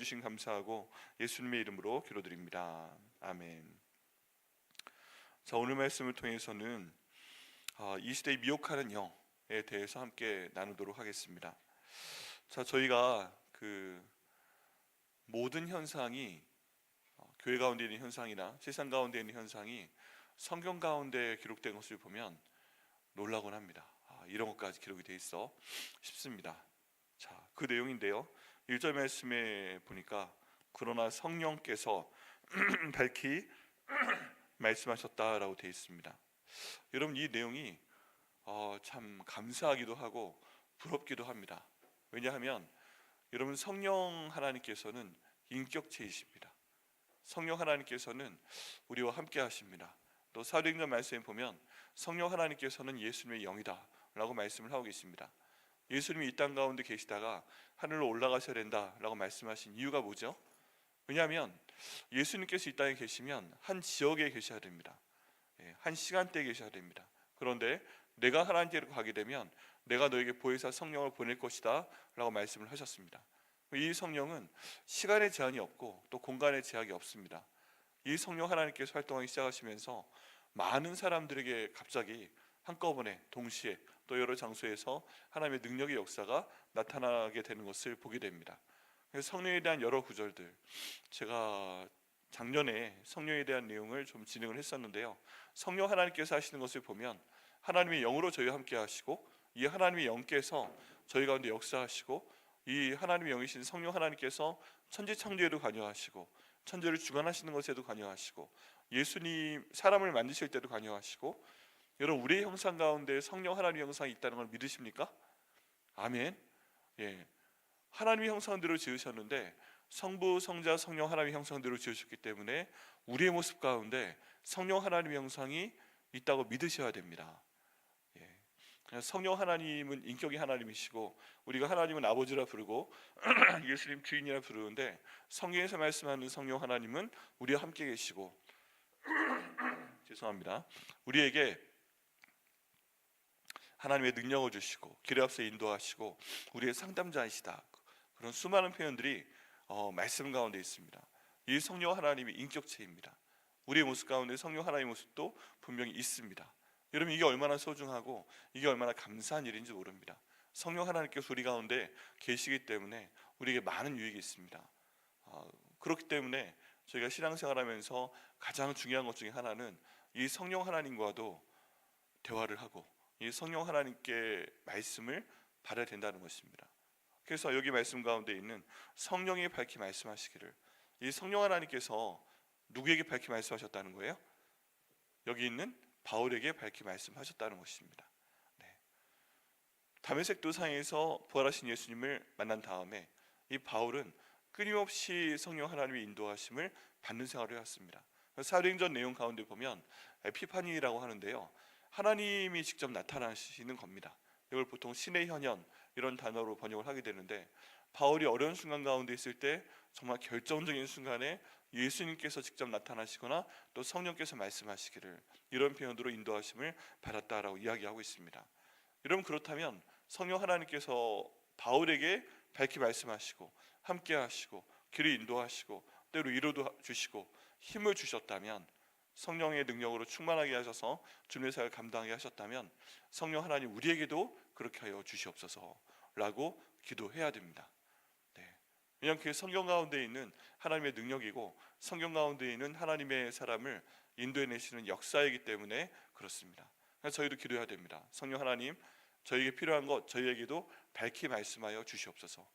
주신 감사하고 예수님의 이름으로 기도드립니다. 아멘. 자, 오늘 말씀을 통해서는 이 시대의 미혹하는 영에 대해서 함께 나누도록 하겠습니다. 자, 저희가 모든 현상이 교회 가운데 있는 현상이나 세상 가운데 있는 현상이 성경 가운데 기록된 것을 보면 놀라곤 합니다. 이런 것까지 기록이 돼 있어 싶습니다. 자, 그 내용인데요. 1절 말씀에 보니까 그러나 성령께서 밝히 말씀하셨다라고 되어 있습니다. 여러분, 이 내용이 참 감사하기도 하고 부럽기도 합니다. 왜냐하면 여러분, 성령 하나님께서는 인격체이십니다. 성령 하나님께서는 우리와 함께 하십니다. 또 사도행전 말씀에 보면 성령 하나님께서는 예수님의 영이다 라고 말씀을 하고 계십니다. 예수님이 이 땅 가운데 계시다가 하늘로 올라가셔야 된다라고 말씀하신 이유가 뭐죠? 왜냐하면 예수님께서 이 땅에 계시면 한 지역에 계셔야 됩니다. 한 시간대에 계셔야 됩니다. 그런데 내가 하나님께로 가게 되면 내가 너에게 보혜사 성령을 보낼 것이다 라고 말씀을 하셨습니다. 이 성령은 시간의 제한이 없고 또 공간의 제약이 없습니다. 이 성령 하나님께서 활동하기 시작하시면서 많은 사람들에게 갑자기 한꺼번에 동시에 또 여러 장소에서 하나님의 능력의 역사가 나타나게 되는 것을 보게 됩니다. 성령에 대한 여러 구절들, 제가 작년에 성령에 대한 내용을 좀 진행을 했었는데요. 성령 하나님께서 하시는 것을 보면 하나님의 영으로 저희와 함께 하시고 이 하나님의 영께서 저희 가운데 역사하시고 이 하나님의 영이신 성령 하나님께서 천지 창조에도 관여하시고 천지를 주관하시는 것에도 관여하시고 예수님 사람을 만드실 때도 관여하시고, 여러분, 우리의 형상 가운데 성령 하나님의 형상이 있다는 걸 믿으십니까? 아멘. 예, 하나님의 형상대로 지으셨는데 성부, 성자, 성령 하나님의 형상대로 지으셨기 때문에 우리의 모습 가운데 성령 하나님의 형상이 있다고 믿으셔야 됩니다. 성령 하나님은 인격이 하나님이시고 우리가 하나님은 아버지라 부르고 예수님 주인이라 부르는데, 성경에서 말씀하는 성령 하나님은 우리와 함께 계시고 죄송합니다. 우리에게 하나님의 능력을 주시고 길에 앞서 인도하시고 우리의 상담자이시다, 그런 수많은 표현들이 말씀 가운데 있습니다. 이 성령 하나님이 인격체입니다. 우리의 모습 가운데 성령 하나님의 모습도 분명히 있습니다. 여러분, 이게 얼마나 소중하고 이게 얼마나 감사한 일인지 모릅니다. 성령 하나님께서 우리 가운데 계시기 때문에 우리에게 많은 유익이 있습니다. 그렇기 때문에 저희가 신앙생활하면서 가장 중요한 것 중에 하나는 이 성령 하나님과도 대화를 하고 이 성령 하나님께 말씀을 받아야 된다는 것입니다. 그래서 여기 말씀 가운데 있는 성령이 밝히 말씀하시기를, 이 성령 하나님께서 누구에게 밝히 말씀하셨다는 거예요? 여기 있는 바울에게 밝히 말씀하셨다는 것입니다. 다메섹 도상에서 부활하신 예수님을 만난 다음에 이 바울은 끊임없이 성령 하나님의 인도하심을 받는 생활을 해왔습니다. 사도행전 내용 가운데 보면 에피파니라고 하는데요, 하나님이 직접 나타나시는 겁니다. 이걸 보통 신의 현현 이런 단어로 번역을 하게 되는데, 바울이 어려운 순간 가운데 있을 때 정말 결정적인 순간에 예수님께서 직접 나타나시거나 또 성령께서 말씀하시기를, 이런 표현으로 인도하심을 받았다라고 이야기하고 있습니다. 여러분, 그렇다면 성령 하나님께서 바울에게 밝히 말씀하시고 함께 하시고 길을 인도하시고 때로 위로도 주시고 힘을 주셨다면, 성령의 능력으로 충만하게 하셔서 주님의 사역을 감당하게 하셨다면 성령 하나님 우리에게도 그렇게 하여 주시옵소서라고 기도해야 됩니다. 왜냐하면 그게 성경 가운데 있는 하나님의 능력이고 성경 가운데 있는 하나님의 사람을 인도해내시는 역사이기 때문에 그렇습니다. 그래서 저희도 기도해야 됩니다. 성령 하나님, 저희에게 필요한 것 저희에게도 밝히 말씀하여 주시옵소서.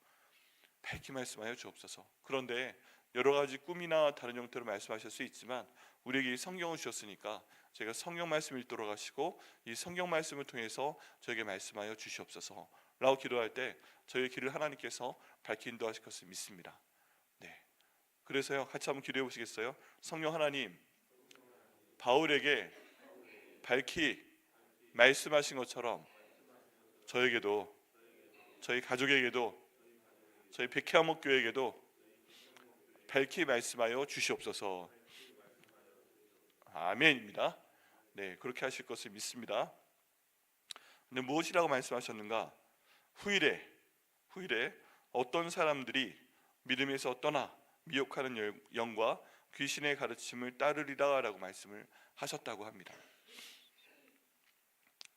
밝히 말씀하여 주옵소서. 그런데 여러 가지 꿈이나 다른 형태로 말씀하실 수 있지만 우리에게 이 성경을 주셨으니까 저희가 성경 말씀 읽도록 하시고 이 성경 말씀을 통해서 저에게 말씀하여 주시옵소서 라고 기도할 때 저희의 길을 하나님께서 밝히 인도하실 것을 믿습니다. 그래서요, 같이 한번 기도해 보시겠어요? 성령 하나님, 바울에게 밝히 말씀하신 것처럼 저에게도, 저희 가족에게도, 저희 백회암목교회에게도 밝히 말씀하여 주시옵소서. 아멘입니다. 그렇게 하실 것을 믿습니다. 근데 무엇이라고 말씀하셨는가? 후일에 어떤 사람들이 믿음에서 떠나 미혹하는 영과 귀신의 가르침을 따르리라 라고 말씀을 하셨다고 합니다.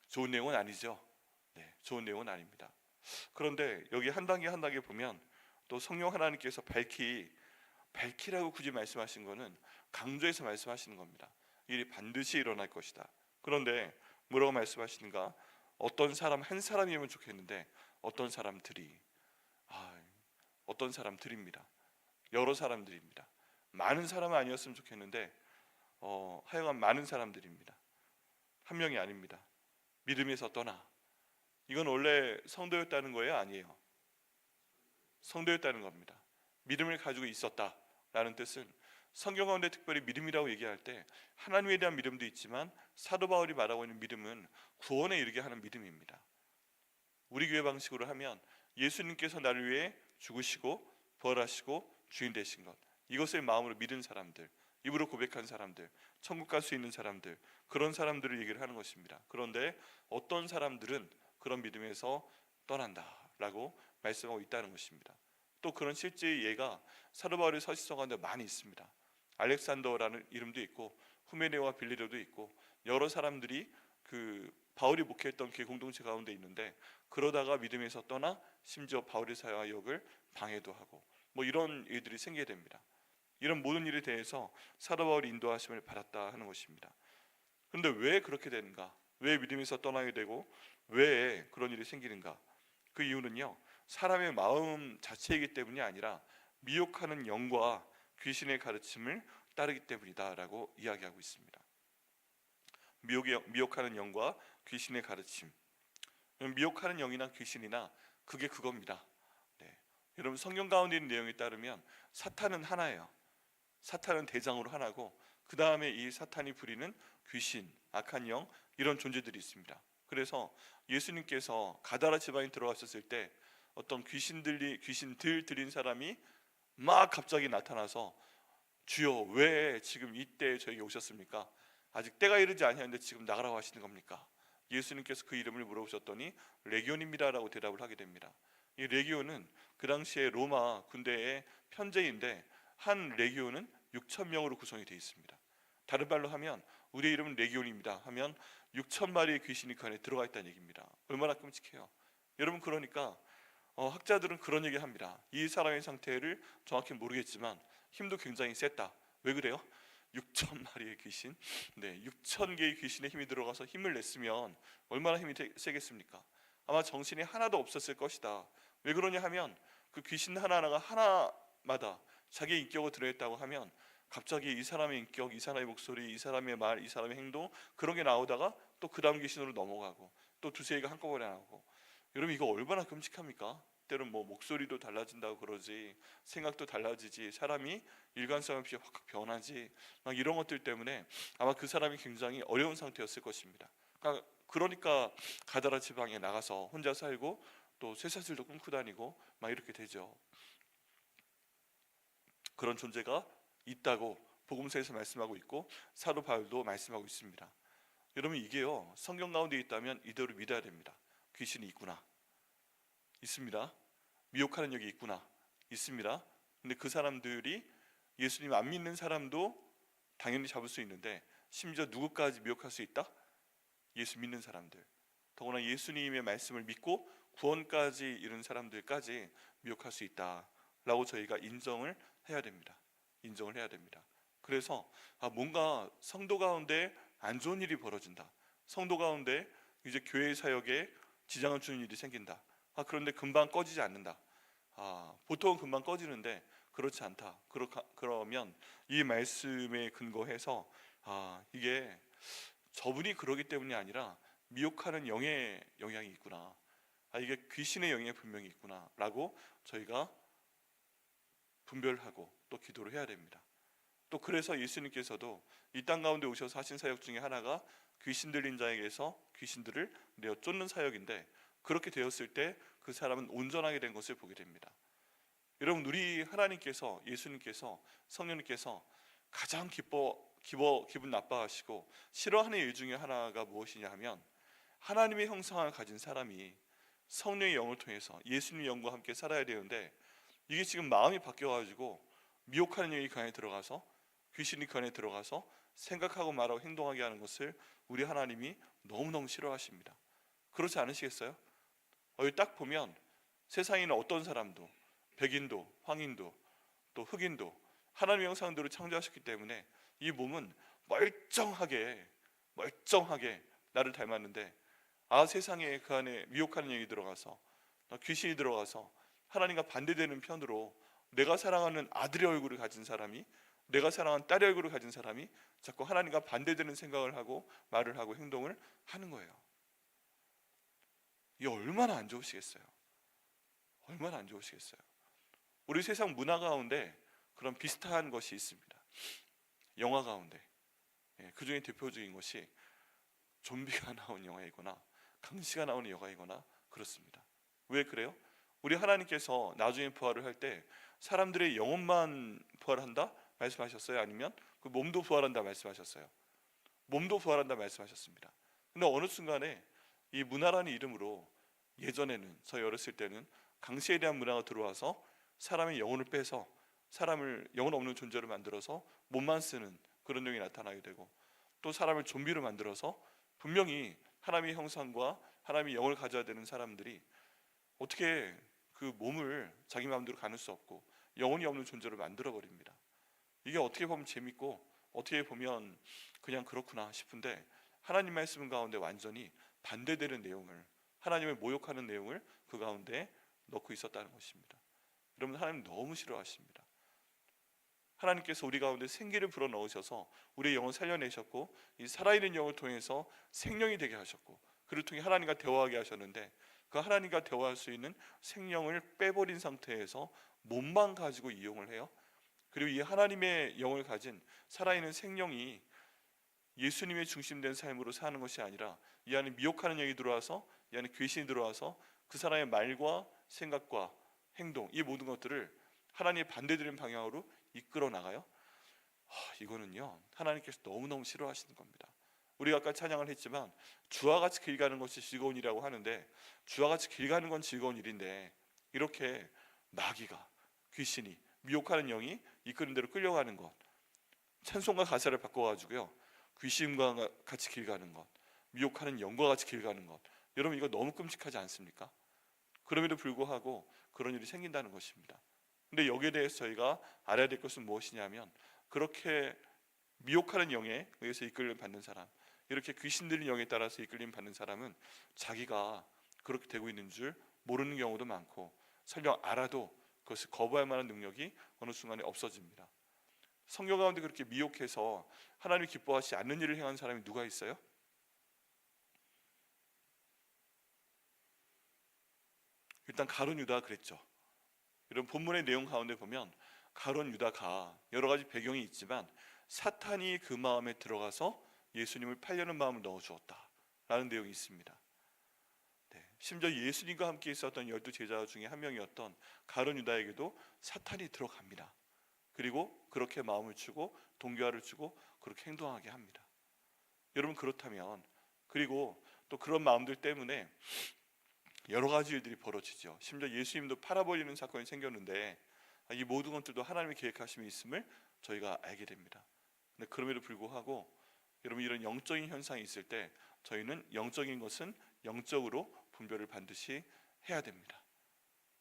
좋은 내용은 아니죠. 네, 좋은 내용은 아닙니다. 그런데 여기 한 단계 한 단계 보면 또 성령 하나님께서 밝히라고 굳이 말씀하신 것은 강조해서 말씀하시는 겁니다. 일이 반드시 일어날 것이다. 그런데 뭐라고 말씀하시는가? 어떤 사람 한 사람이면 좋겠는데 어떤 사람들입니다. 여러 사람들입니다. 많은 사람은 아니었으면 좋겠는데 하여간 많은 사람들입니다. 한 명이 아닙니다. 믿음에서 떠나. 이건 원래 성도였다는 거예요? 아니에요. 성도였다는 겁니다. 믿음을 가지고 있었다라는 뜻은 성경 가운데 특별히 믿음이라고 얘기할 때 하나님에 대한 믿음도 있지만 사도 바울이 말하고 있는 믿음은 구원에 이르게 하는 믿음입니다. 우리 교회 방식으로 하면 예수님께서 나를 위해 죽으시고 부활하시고 주인 되신 것, 이것을 마음으로 믿은 사람들, 입으로 고백한 사람들, 천국 갈 수 있는 사람들, 그런 사람들을 얘기를 하는 것입니다. 그런데 어떤 사람들은 그런 믿음에서 떠난다라고 말씀하고 있다는 것입니다. 또 그런 실제의 예가 사도 바울의 서신서 가운데 많이 있습니다. 알렉산더라는 이름도 있고 후메네와 빌레도도 있고 여러 사람들이 그 바울이 목회했던 그 공동체 가운데 있는데 그러다가 믿음에서 떠나 심지어 바울의 사역을 방해도 하고 뭐 이런 일들이 생기게 됩니다. 이런 모든 일에 대해서 사도 바울이 인도하심을 받았다 하는 것입니다. 그런데 왜 그렇게 되는가? 왜 믿음에서 떠나게 되고 왜 그런 일이 생기는가? 그 이유는요, 사람의 마음 자체이기 때문이 아니라 미혹하는 영과 귀신의 가르침을 따르기 때문이다라고 이야기하고 있습니다. 미혹하는 영과 귀신의 가르침. 미혹하는 영이나 귀신이나 그게 그겁니다. 네. 여러분 성경 가운데 있는 내용에 따르면 사탄은 하나예요. 사탄은 대장으로 하나고 그 다음에 이 사탄이 부리는 귀신, 악한 영 이런 존재들이 있습니다. 그래서 예수님께서 가다라 지방에 들어가셨을 때 어떤 귀신들 들린 사람이 막 갑자기 나타나서 주여 왜 지금 이때 저에게 오셨습니까? 아직 때가 이르지 아니하는데 지금 나가라고 하시는 겁니까? 예수님께서 그 이름을 물어보셨더니 레기온입니다라고 대답을 하게 됩니다. 이 레기온은 그 당시에 로마 군대의 편제인데 한 레기온은 6,000명으로 구성이 되어 있습니다. 다른 말로 하면 우리의 이름은 레기온입니다 하면 6,000마리의 귀신이 그 안에 들어가 있다는 얘기입니다. 얼마나 끔찍해요. 여러분 그러니까 학자들은 그런 얘기를 합니다. 이 사람의 상태를 정확히 모르겠지만 힘도 굉장히 셌다. 왜 그래요? 6,000마리의 귀신, 6,000개의 귀신의 힘이 들어가서 힘을 냈으면 얼마나 힘이 세겠습니까? 아마 정신이 하나도 없었을 것이다. 왜 그러냐 하면 그 귀신 하나하나가 하나마다 자기의 인격을 드러냈다고 하면 갑자기 이 사람의 인격, 이 사람의 목소리, 이 사람의 말, 이 사람의 행동 그런 게 나오다가 또 그 다음 귀신으로 넘어가고 또 두세 개가 한꺼번에 나오고 여러분 이거 얼마나 끔찍합니까? 때론 뭐 목소리도 달라진다고 그러지 생각도 달라지지 사람이 일관성 없이 확 변하지 막 이런 것들 때문에 아마 그 사람이 굉장히 어려운 상태였을 것입니다. 그러니까 가다라 지방에 나가서 혼자 살고 또 쇠사슬도 끊고 다니고 막 이렇게 되죠. 그런 존재가 있다고 복음서에서 말씀하고 있고 사도 바울도 말씀하고 있습니다. 여러분 이게요 성경 가운데 있다면 이대로 믿어야 됩니다. 귀신이 있구나, 있습니다. 미혹하는 영이 있구나, 있습니다. 근데 그 사람들이 예수님 안 믿는 사람도 당연히 잡을 수 있는데 심지어 누구까지 미혹할 수 있다? 예수 믿는 사람들, 더구나 예수님의 말씀을 믿고 구원까지 이룬 사람들까지 미혹할 수 있다라고 저희가 인정을 해야 됩니다. 그래서 뭔가 성도 가운데 안 좋은 일이 벌어진다, 성도 가운데 이제 교회 사역에 지장을 주는 일이 생긴다. 그런데 금방 꺼지지 않는다. 보통은 금방 꺼지는데 그렇지 않다. 그러면 이 말씀에 근거해서 이게 저분이 그러기 때문이 아니라 미혹하는 영의 영향이 있구나. 이게 귀신의 영향이 분명히 있구나 라고 저희가 분별하고 또 기도를 해야 됩니다. 또 그래서 예수님께서도 이 땅 가운데 오셔서 하신 사역 중에 하나가 귀신 들린 자에게서 귀신들을 내어 쫓는 사역인데 그렇게 되었을 때 그 사람은 온전하게 된 것을 보게 됩니다. 여러분 우리 하나님께서, 예수님께서, 성령님께서 가장 기분 나빠하시고 싫어하는 일 중에 하나가 무엇이냐 하면 하나님의 형상을 가진 사람이 성령의 영을 통해서 예수님의 영과 함께 살아야 되는데 이게 지금 마음이 바뀌어가지고 미혹하는 영이 그 안에 들어가서 귀신이 그 안에 들어가서 생각하고 말하고 행동하게 하는 것을 우리 하나님이 너무너무 싫어하십니다. 그렇지 않으시겠어요? 여기 딱 보면 세상에 있는 어떤 사람도, 백인도 황인도 또 흑인도 하나님의 형상대로 창조하셨기 때문에 이 몸은 멀쩡하게 나를 닮았는데, 세상에 그 안에 미혹하는 영이 들어가서 귀신이 들어가서 하나님과 반대되는 편으로 내가 사랑하는 아들의 얼굴을 가진 사람이, 내가 사랑하는 딸의 얼굴을 가진 사람이 자꾸 하나님과 반대되는 생각을 하고 말을 하고 행동을 하는 거예요. 이게 얼마나 안 좋으시겠어요? 얼마나 안 좋으시겠어요? 우리 세상 문화 가운데 그런 비슷한 것이 있습니다. 영화 가운데 그 중에 대표적인 것이 좀비가 나온 영화이거나 강시가 나오는 영화이거나 그렇습니다. 왜 그래요? 우리 하나님께서 나중에 부활을 할 때 사람들의 영혼만 부활한다 말씀하셨어요? 아니면 그 몸도 부활한다 말씀하셨어요? 몸도 부활한다 말씀하셨습니다. 근데 어느 순간에 이 문화라는 이름으로, 예전에는 저희 어렸을 때는 강시에 대한 문화가 들어와서 사람의 영혼을 빼서 사람을 영혼 없는 존재로 만들어서 몸만 쓰는 그런 영이 나타나게 되고, 또 사람을 좀비로 만들어서 분명히 하나님의 형상과 하나님의 영을 가져야 되는 사람들이 어떻게 그 몸을 자기 마음대로 가눌 수 없고 영혼이 없는 존재로 만들어 버립니다. 이게 어떻게 보면 재밌고 어떻게 보면 그냥 그렇구나 싶은데, 하나님 말씀 가운데 완전히 반대되는 내용을, 하나님을 모욕하는 내용을 그 가운데 넣고 있었다는 것입니다. 여러분, 하나님 너무 싫어하십니다. 하나님께서 우리 가운데 생기를 불어넣으셔서 우리의 영을 살려내셨고, 이 살아있는 영을 통해서 생명이 되게 하셨고, 그를 통해 하나님과 대화하게 하셨는데, 그 하나님과 대화할 수 있는 생명을 빼버린 상태에서 몸만 가지고 이용을 해요. 그리고 이 하나님의 영을 가진 살아있는 생명이 예수님의 중심된 삶으로 사는 것이 아니라 이 안에 미혹하는 영이 들어와서, 이 안에 귀신이 들어와서 그 사람의 말과 생각과 행동, 이 모든 것들을 하나님의 반대되는 방향으로 이끌어 나가요. 이거는요, 하나님께서 너무너무 싫어하시는 겁니다. 우리가 아까 찬양을 했지만 주와 같이 길 가는 것이 즐거운 일이라고 하는데, 주와 같이 길 가는 건 즐거운 일인데 이렇게 마귀가, 귀신이, 미혹하는 영이 이끄는 대로 끌려가는 것, 찬송과 가사를 바꿔가지고요, 귀신과 같이 길 가는 것, 미혹하는 영과 같이 길 가는 것, 여러분 이거 너무 끔찍하지 않습니까? 그럼에도 불구하고 그런 일이 생긴다는 것입니다. 근데 여기에 대해서 저희가 알아야 될 것은 무엇이냐면, 그렇게 미혹하는 영에 의해서 이끌림 받는 사람, 이렇게 귀신 들린 영에 따라서 이끌림 받는 사람은 자기가 그렇게 되고 있는 줄 모르는 경우도 많고, 설령 알아도 그것을 거부할 만한 능력이 어느 순간에 없어집니다. 성경 가운데 그렇게 미혹해서 하나님이 기뻐하시지 않는 일을 행한 사람이 누가 있어요? 일단 가룟 유다가 그랬죠. 이런 본문의 내용 가운데 보면 가룟 유다가 여러 가지 배경이 있지만 사탄이 그 마음에 들어가서 예수님을 팔려는 마음을 넣어주었다라는 내용이 있습니다. 심지어 예수님과 함께 있었던 12 제자 중에 한 명이었던 가룟 유다에게도 사탄이 들어갑니다. 그리고 그렇게 마음을 주고 동기화를 주고 그렇게 행동하게 합니다. 여러분, 그렇다면, 그리고 또 그런 마음들 때문에 여러 가지 일들이 벌어지죠. 심지어 예수님도 팔아버리는 사건이 생겼는데, 이 모든 것들도 하나님의 계획하심이 있음을 저희가 알게 됩니다. 근데 그럼에도 불구하고 여러분, 이런 영적인 현상이 있을 때 저희는 영적인 것은 영적으로 분별을 반드시 해야 됩니다.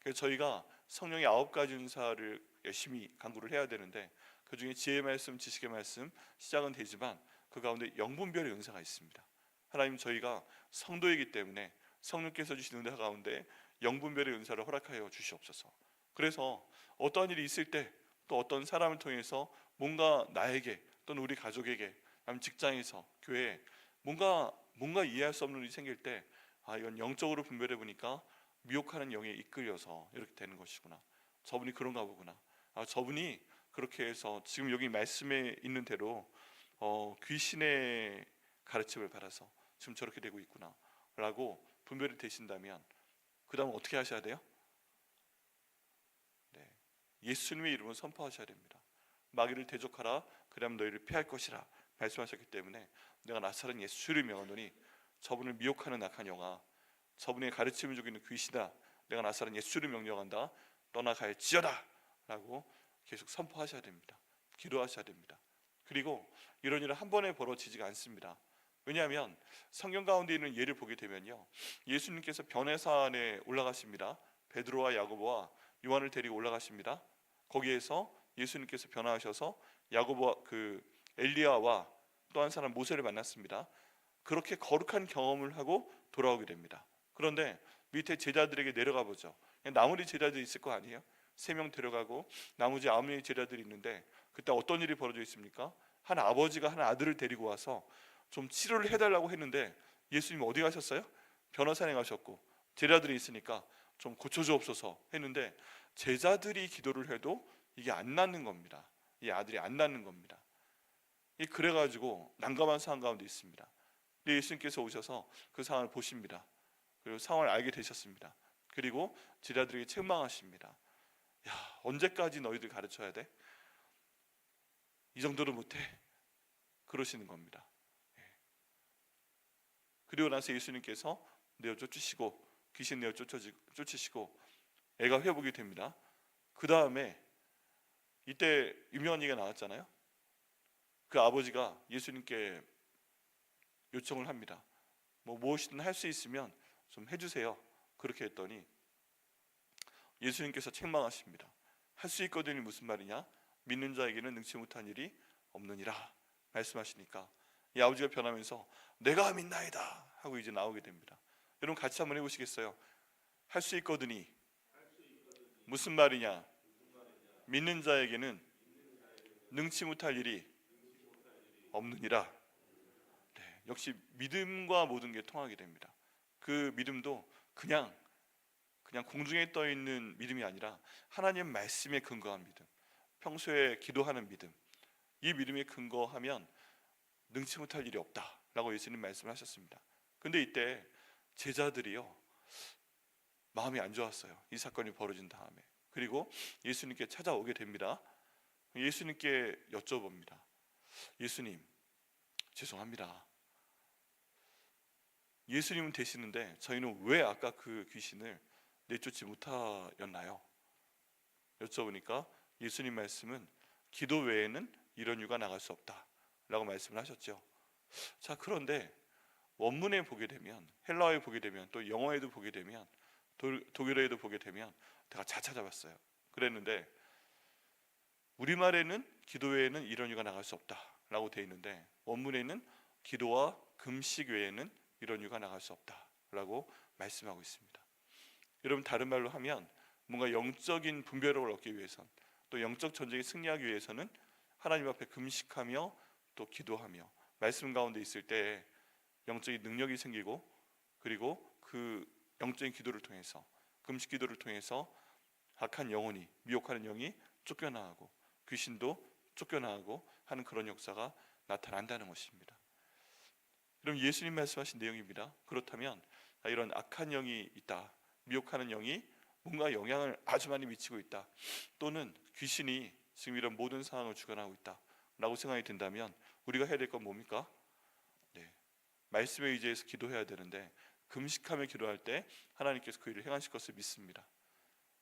그래서 저희가 성령의 9가지 은사를 열심히 강구를 해야 되는데, 그 중에 지혜의 말씀, 지식의 말씀 시작은 되지만 그 가운데 영분별의 은사가 있습니다. 하나님, 저희가 성도이기 때문에 성령께서 주신 은사 가운데 영분별의 은사를 허락하여 주시옵소서. 그래서 어떠한 일이 있을 때, 또 어떤 사람을 통해서 뭔가 나에게 또는 우리 가족에게, 아니면 직장에서, 교회에 뭔가 이해할 수 없는 일이 생길 때, 이건 영적으로 분별해 보니까 미혹하는 영에 이끌려서 이렇게 되는 것이구나, 저분이 그런가 보구나, 저분이 그렇게 해서 지금 여기 말씀에 있는 대로 귀신의 가르침을 받아서 지금 저렇게 되고 있구나 라고 분별이 되신다면, 그 다음 어떻게 하셔야 돼요? 예수님의 이름을 선포하셔야 됩니다. 마귀를 대적하라, 그리하면 너희를 피할 것이라 말씀하셨기 때문에, 내가 나사렛 예수를 명하노니 저분을 미혹하는 악한 영아, 저분의 가르침을 죽이는 귀신아, 내가 나사렛 예수를 명령한다. 떠나갈지어다 라고 계속 선포하셔야 됩니다. 기도하셔야 됩니다. 그리고 이런 일은 한 번에 벌어지지가 않습니다. 왜냐하면 성경 가운데 있는 예를 보게 되면요, 예수님께서 변해산에 올라가십니다. 베드로와 야고보와 요한을 데리고 올라가십니다. 거기에서 예수님께서 변화하셔서 야고보와 엘리야와 또 한 사람 모세를 만났습니다. 그렇게 거룩한 경험을 하고 돌아오게 됩니다. 그런데 밑에 제자들에게 내려가 보죠. 나머지 제자들이 있을 거 아니에요? 3명 데려가고 나머지 9명의 제자들이 있는데 그때 어떤 일이 벌어져 있습니까? 한 아버지가 한 아들을 데리고 와서 좀 치료를 해달라고 했는데 예수님 어디 가셨어요? 변호사에 가셨고 제자들이 있으니까 좀 고쳐주옵소서 했는데 제자들이 기도를 해도 이게 안 낫는 겁니다. 이 아들이 안 낫는 겁니다. 그래가지고 난감한 상황 가운데 있습니다. 근데 예수님께서 오셔서 그 상황을 보십니다. 그리고 상황을 알게 되셨습니다. 그리고 제자들에게 책망하십니다. 야, 언제까지 너희들 가르쳐야 돼? 이 정도로 못해? 그러시는 겁니다. 그리고 나서 예수님께서 내어 쫓으시고 귀신 내어 쫓으시고 애가 회복이 됩니다. 그 다음에 이때 유명한 얘기가 나왔잖아요. 그 아버지가 예수님께 요청을 합니다. 무엇이든 할 수 있으면 좀 해주세요. 그렇게 했더니 예수님께서 책망하십니다. 할 수 있거든이 무슨 말이냐? 믿는 자에게는 능치 못한 일이 없느니라 말씀하시니까 이 아버지가 변하면서 내가 믿나이다 하고 이제 나오게 됩니다. 여러분 같이 한번 해보시겠어요? 할 수 있거든이 무슨 말이냐? 믿는 자에게는 능치 못할 일이 없느니라. 네, 역시 믿음과 모든 게 통하게 됩니다. 그 믿음도 그냥 공중에 떠 있는 믿음이 아니라 하나님 말씀에 근거한 믿음, 평소에 기도하는 믿음, 이 믿음에 근거하면 능치 못할 일이 없다라고 예수님 말씀을 하셨습니다. 근데 이때 제자들이요 마음이 안 좋았어요. 이 사건이 벌어진 다음에. 그리고 예수님께 찾아오게 됩니다. 예수님께 여쭤봅니다. 예수님, 죄송합니다. 예수님은 되시는데 저희는 왜 아까 그 귀신을 내쫓지 못하였나요? 여쭤보니까 예수님 말씀은 기도 외에는 이런 유가 나갈 수 없다라고 말씀을 하셨죠. 자, 그런데 원문에 보게 되면, 헬라어에 보게 되면, 또 영어에도 보게 되면, 독일어에도 보게 되면 제가 다 찾아봤어요. 그랬는데 우리말에는 기도 외에는 이런 유가 나갈 수 없다라고 되어 있는데 원문에는 기도와 금식 외에는 이런 유가 나갈 수 없다라고 말씀하고 있습니다. 여러분 다른 말로 하면 뭔가 영적인 분별력을 얻기 위해선 또 영적 전쟁에 승리하기 위해서는 하나님 앞에 금식하며 또 기도하며 말씀 가운데 있을 때 영적인 능력이 생기고 그리고 그 영적인 기도를 통해서 금식 기도를 통해서 악한 영혼이 미혹하는 영이 쫓겨나가고 귀신도 쫓겨나가고 하는 그런 역사가 나타난다는 것입니다. 그럼 예수님 말씀하신 내용입니다. 그렇다면 이런 악한 영이 있다, 미혹하는 영이 뭔가 영향을 아주 많이 미치고 있다, 또는 귀신이 지금 이런 모든 상황을 주관하고 있다 라고 생각이 든다면 우리가 해야 될 건 뭡니까? 네, 말씀에 의지해서 기도해야 되는데 금식하며 기도할 때 하나님께서 그 일을 행하실 것을 믿습니다.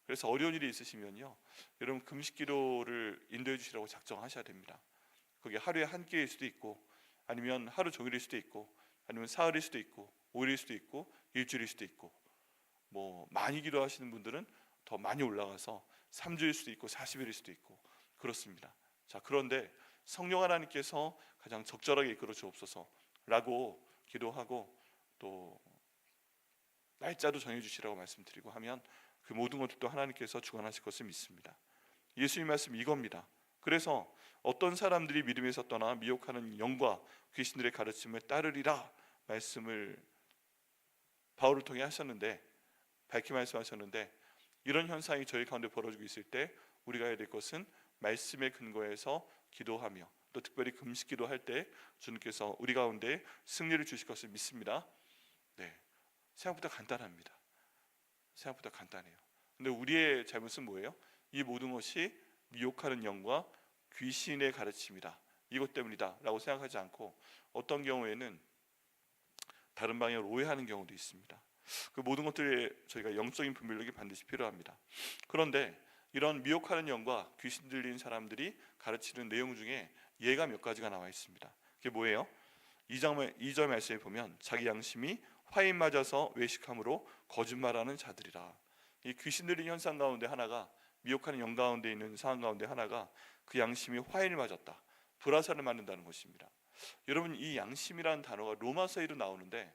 그래서 어려운 일이 있으시면요 여러분 금식 기도를 인도해 주시라고 작정하셔야 됩니다. 그게 하루에 한 끼일 수도 있고 아니면 하루 종일일 수도 있고 아니면 사흘일 수도 있고 5일일 수도 있고 일주일일 수도 있고 많이 기도하시는 분들은 더 많이 올라가서 3주일 수도 있고 40일일 수도 있고 그렇습니다. 자, 그런데 성령 하나님께서 가장 적절하게 이끌어 주옵소서라고 기도하고 또 날짜도 정해 주시라고 말씀드리고 하면 그 모든 것들도 하나님께서 주관하실 것을 믿습니다. 예수님 말씀 이겁니다. 그래서 어떤 사람들이 믿음에서 떠나 미혹하는 영과 귀신들의 가르침을 따르리라 말씀을 바울을 통해 하셨는데 밝히 말씀하셨는데 이런 현상이 저희 가운데 벌어지고 있을 때 우리가 해야 될 것은 말씀에 근거해서 기도하며 또 특별히 금식 기도할 때 주님께서 우리 가운데 승리를 주실 것을 믿습니다. 네, 생각보다 간단합니다. 생각보다 간단해요. 근데 우리의 잘못은 뭐예요? 이 모든 것이 미혹하는 영과 귀신의 가르침이다, 이것 때문이다 라고 생각하지 않고 어떤 경우에는 다른 방향으로 오해하는 경우도 있습니다. 그 모든 것들에 저희가 영적인 분별력이 반드시 필요합니다. 그런데 이런 미혹하는 영과 귀신 들린 사람들이 가르치는 내용 중에 예가 몇 가지가 나와 있습니다. 그게 뭐예요? 2절 말씀에 보면 자기 양심이 화인 맞아서 외식함으로 거짓말하는 자들이라. 이 귀신 들린 현상 가운데 하나가, 미혹하는 영 가운데 있는 상황 가운데 하나가 그 양심이 화인을 맞았다, 불화살을 맞는다는 것입니다. 여러분, 이 양심이라는 단어가 로마서에도 나오는데,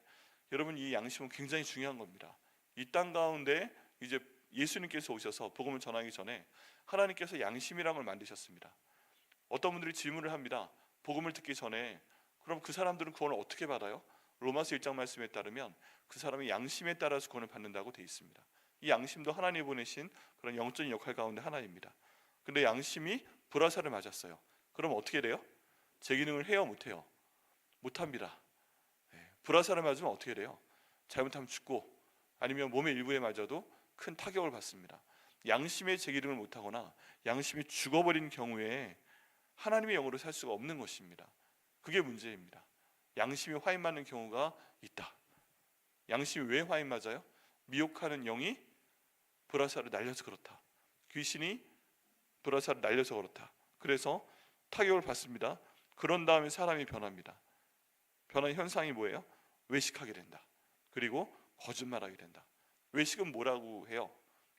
여러분 이 양심은 굉장히 중요한 겁니다. 이 땅 가운데 이제 예수님께서 오셔서 복음을 전하기 전에 하나님께서 양심이라는 걸 만드셨습니다. 어떤 분들이 질문을 합니다. 복음을 듣기 전에 그럼 그 사람들은 구원을 어떻게 받아요? 로마서 1장 말씀에 따르면 그 사람의 양심에 따라서 구원을 받는다고 되어 있습니다. 이 양심도 하나님이 보내신 그런 영적인 역할 가운데 하나입니다. 근데 양심이 불화살을 맞았어요. 그럼 어떻게 돼요? 제 기능을 해요, 못해요? 못합니다. 불화살을 맞으면 어떻게 돼요? 잘못하면 죽고, 아니면 몸의 일부에 맞아도 큰 타격을 받습니다. 양심의 제기름을 못하거나 양심이 죽어버린 경우에 하나님의 영으로 살 수가 없는 것입니다. 그게 문제입니다. 양심이 화인 맞는 경우가 있다. 양심이 왜 화인 맞아요? 미혹하는 영이 불화살을 날려서 그렇다. 귀신이 불화살을 날려서 그렇다. 그래서 타격을 받습니다. 그런 다음에 사람이 변합니다. 변한 현상이 뭐예요? 외식하게 된다. 그리고 거짓말하게 된다. 외식은 뭐라고 해요?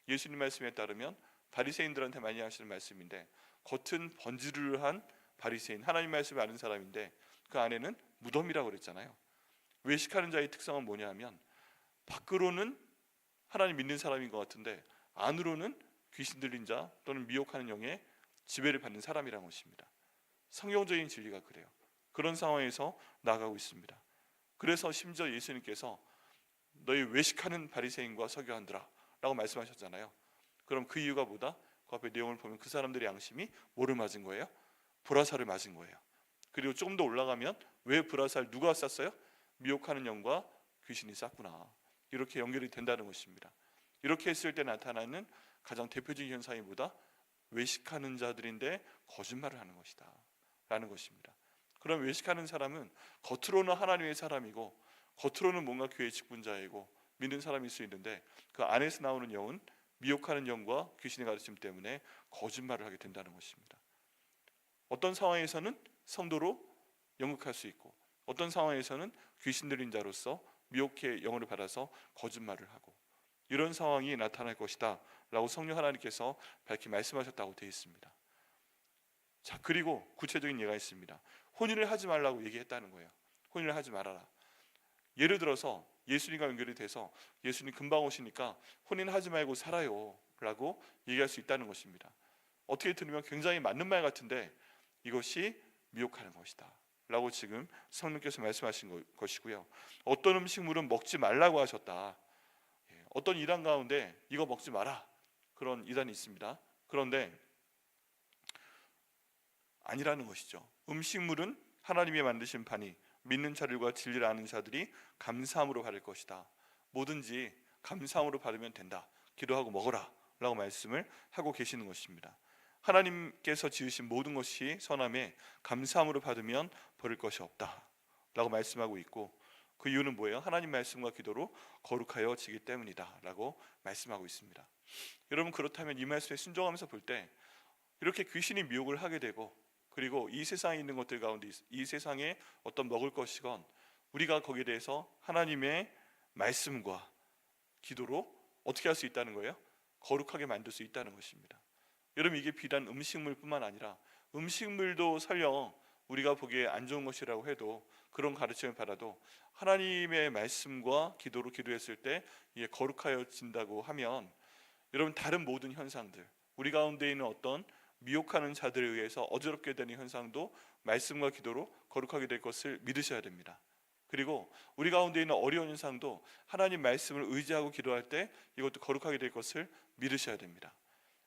예수님 말씀에 따르면 바리새인들한테 많이 하시는 말씀인데, 겉은 번지르르한 바리새인, 하나님 말씀을 아는 사람인데 그 안에는 무덤이라고 그랬잖아요. 외식하는 자의 특성은 뭐냐면 밖으로는 하나님 믿는 사람인 것 같은데 안으로는 귀신 들린 자 또는 미혹하는 영의 지배를 받는 사람이라는 것입니다. 성경적인 진리가 그래요. 그런 상황에서 나가고 있습니다. 그래서 심지어 예수님께서 너희 외식하는 바리새인과 서기관들아 라고 말씀하셨잖아요. 그럼 그 이유가 뭐다? 그 앞에 내용을 보면 그 사람들의 양심이 뭐를 맞은 거예요? 불화살을 맞은 거예요. 그리고 조금 더 올라가면 왜 불화살 누가 쐈어요? 미혹하는 영과 귀신이 쐈구나. 이렇게 연결이 된다는 것입니다. 이렇게 했을 때 나타나는 가장 대표적인 현상이 뭐다? 외식하는 자들인데 거짓말을 하는 것이다 라는 것입니다. 그럼 외식하는 사람은 겉으로는 하나님의 사람이고 겉으로는 뭔가 교회 직분자이고 믿는 사람일 수 있는데 그 안에서 나오는 영은 미혹하는 영과 귀신의 가르침 때문에 거짓말을 하게 된다는 것입니다. 어떤 상황에서는 성도로 영육할 수 있고 어떤 상황에서는 귀신 들린 자로서 미혹의 영을 받아서 거짓말을 하고, 이런 상황이 나타날 것이다 라고 성령 하나님께서 밝히 말씀하셨다고 되어 있습니다. 자, 그리고 구체적인 예가 있습니다. 혼인을 하지 말라고 얘기했다는 거예요. 혼인을 하지 말아라. 예를 들어서 예수님과 연결이 돼서 예수님 금방 오시니까 혼인하지 말고 살아요 라고 얘기할 수 있다는 것입니다. 어떻게 들으면 굉장히 맞는 말 같은데 이것이 미혹하는 것이다 라고 지금 성령께서 말씀하신 것이고요. 어떤 음식물은 먹지 말라고 하셨다. 어떤 이단 가운데 이거 먹지 마라 그런 이단이 있습니다. 그런데 아니라는 것이죠. 음식물은 하나님이 만드신 판이 믿는 자들과 진리를 아는 자들이 감사함으로 받을 것이다. 뭐든지 감사함으로 받으면 된다. 기도하고 먹어라 라고 말씀을 하고 계시는 것입니다. 하나님께서 지으신 모든 것이 선함에 감사함으로 받으면 버릴 것이 없다 라고 말씀하고 있고, 그 이유는 뭐예요? 하나님 말씀과 기도로 거룩하여지기 때문이다 라고 말씀하고 있습니다. 여러분, 그렇다면 이 말씀에 순종하면서 볼 때 이렇게 귀신이 미혹을 하게 되고, 그리고 이 세상에 있는 것들 가운데 이 세상에 어떤 먹을 것이건 우리가 거기에 대해서 하나님의 말씀과 기도로 어떻게 할 수 있다는 거예요? 거룩하게 만들 수 있다는 것입니다. 여러분, 이게 비단 음식물뿐만 아니라 음식물도 설령 우리가 보기에 안 좋은 것이라고 해도, 그런 가르침을 받아도 하나님의 말씀과 기도로 기도했을 때 이게 거룩하여진다고 하면, 여러분 다른 모든 현상들, 우리 가운데 있는 어떤 미혹하는 자들에 의해서 어지럽게 되는 현상도 말씀과 기도로 거룩하게 될 것을 믿으셔야 됩니다. 그리고 우리 가운데 있는 어려운 현상도 하나님 말씀을 의지하고 기도할 때 이것도 거룩하게 될 것을 믿으셔야 됩니다.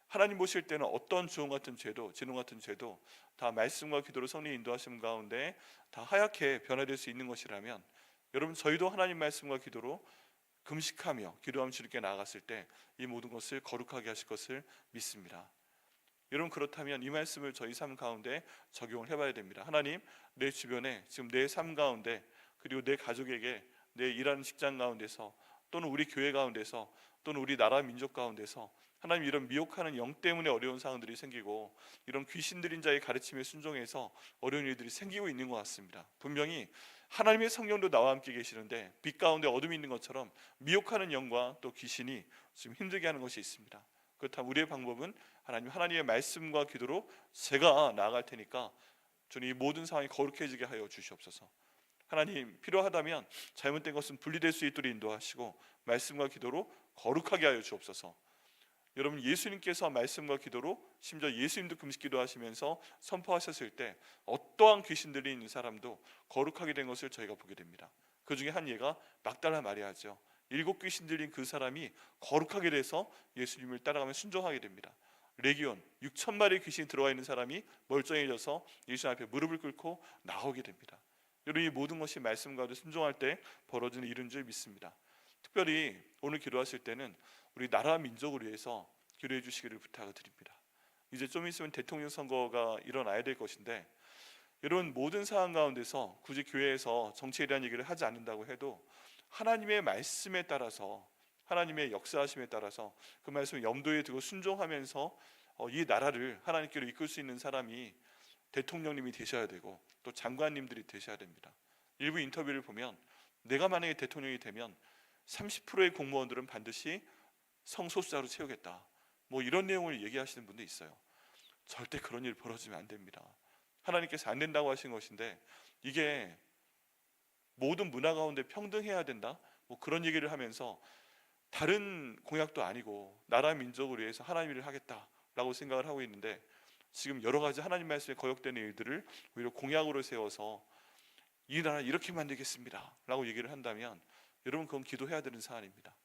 하나님 보실 때는 어떤 주홍 같은 죄도, 진홍 같은 죄도 다 말씀과 기도로 성령의 인도하심 가운데 다 하얗게 변화될 수 있는 것이라면, 여러분 저희도 하나님 말씀과 기도로 금식하며 기도하며 주님께 나아갔을 때 이 모든 것을 거룩하게 하실 것을 믿습니다. 여러분, 그렇다면 이 말씀을 저희 삶 가운데 적용을 해봐야 됩니다. 하나님, 내 주변에 지금 내 삶 가운데, 그리고 내 가족에게, 내 일하는 직장 가운데서 또는 우리 교회 가운데서 또는 우리 나라 민족 가운데서 하나님 이런 미혹하는 영 때문에 어려운 상황들이 생기고 이런 귀신 들인 자의 가르침에 순종해서 어려운 일들이 생기고 있는 것 같습니다. 분명히 하나님의 성령도 나와 함께 계시는데 빛 가운데 어둠이 있는 것처럼 미혹하는 영과 또 귀신이 지금 힘들게 하는 것이 있습니다. 그렇다면 우리의 방법은 하나님의 말씀과 기도로 제가 나아갈 테니까 주님 이 모든 상황이 거룩해지게 하여 주시옵소서. 하나님 필요하다면 잘못된 것은 분리될 수 있도록 인도하시고 말씀과 기도로 거룩하게 하여 주옵소서. 여러분 예수님께서 말씀과 기도로 심지어 예수님도 금식기도 하시면서 선포하셨을 때 어떠한 귀신들이 있는 사람도 거룩하게 된 것을 저희가 보게 됩니다. 그 중에 한 예가 막달라 마리아죠. 7 귀신 들린 그 사람이 거룩하게 돼서 예수님을 따라가며 순종하게 됩니다. 레기온 6,000마리 귀신이 들어와 있는 사람이 멀쩡해져서 예수님 앞에 무릎을 꿇고 나오게 됩니다. 여러분 이 모든 것이 말씀과 순종할 때 벌어지는 일인 줄 믿습니다. 특별히 오늘 기도하실 때는 우리 나라 민족을 위해서 기도해 주시기를 부탁을 드립니다. 이제 좀 있으면 대통령 선거가 일어나야 될 것인데 여러분 모든 상황 가운데서 굳이 교회에서 정치에 대한 얘기를 하지 않는다고 해도 하나님의 말씀에 따라서 하나님의 역사하심에 따라서 그 말씀을 염두에 두고 순종하면서 이 나라를 하나님께로 이끌 수 있는 사람이 대통령님이 되셔야 되고 또 장관님들이 되셔야 됩니다. 일부 인터뷰를 보면 내가 만약에 대통령이 되면 30%의 공무원들은 반드시 성소수자로 채우겠다, 뭐 이런 내용을 얘기하시는 분도 있어요. 절대 그런 일 벌어지면 안 됩니다. 하나님께서 안 된다고 하신 것인데 이게 모든 문화 가운데 평등해야 된다, 뭐 그런 얘기를 하면서 다른 공약도 아니고 나라 민족을 위해서 하나님 일을 하겠다라고 생각을 하고 있는데 지금 여러 가지 하나님 말씀에 거역되는 일들을 오히려 공약으로 세워서 이 나라 이렇게 만들겠습니다 라고 얘기를 한다면 여러분 그건 기도해야 되는 사안입니다.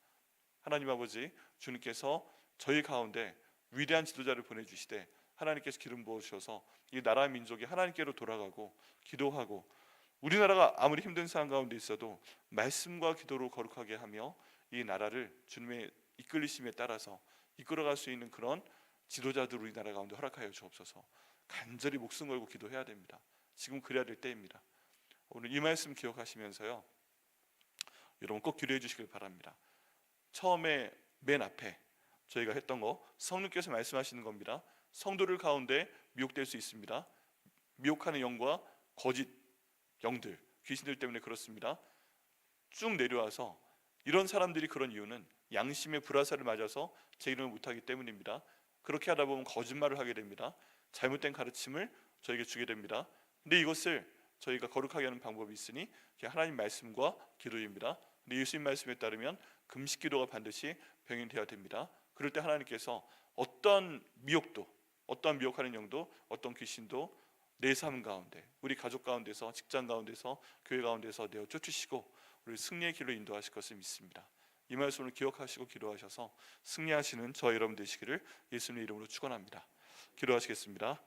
하나님 아버지, 주님께서 저희 가운데 위대한 지도자를 보내주시되 하나님께서 기름 부어주셔서 이 나라 민족이 하나님께로 돌아가고 기도하고 우리나라가 아무리 힘든 상황 가운데 있어도 말씀과 기도로 거룩하게 하며 이 나라를 주님의 이끌리심에 따라서 이끌어갈 수 있는 그런 지도자들 우리나라 가운데 허락하여 주옵소서. 간절히 목숨 걸고 기도해야 됩니다. 지금 그래야 될 때입니다. 오늘 이 말씀 기억하시면서요, 여러분 꼭 기도해 주시길 바랍니다. 처음에 맨 앞에 저희가 했던 거 성령께서 말씀하시는 겁니다. 성도들 가운데 미혹될 수 있습니다. 미혹하는 영과 거짓 영들, 귀신들 때문에 그렇습니다. 쭉 내려와서 이런 사람들이 그런 이유는 양심의 불화살을 맞아서 제 이름을 못하기 때문입니다. 그렇게 하다 보면 거짓말을 하게 됩니다. 잘못된 가르침을 저에게 주게 됩니다. 근데 이것을 저희가 거룩하게 하는 방법이 있으니 하나님 말씀과 기도입니다. 근데 예수님 말씀에 따르면 금식 기도가 반드시 병행되어야 됩니다. 그럴 때 하나님께서 어떤 미혹도, 어떤 미혹하는 영도, 어떤 귀신도 내 삶 가운데, 우리 가족 가운데서, 직장 가운데서, 교회 가운데서 내어 쫓으시고 우리 승리의 길로 인도하실 것을 믿습니다. 이 말씀을 기억하시고 기도하셔서 승리하시는 저와 여러분 되시기를 예수님의 이름으로 축원합니다. 기도하시겠습니다.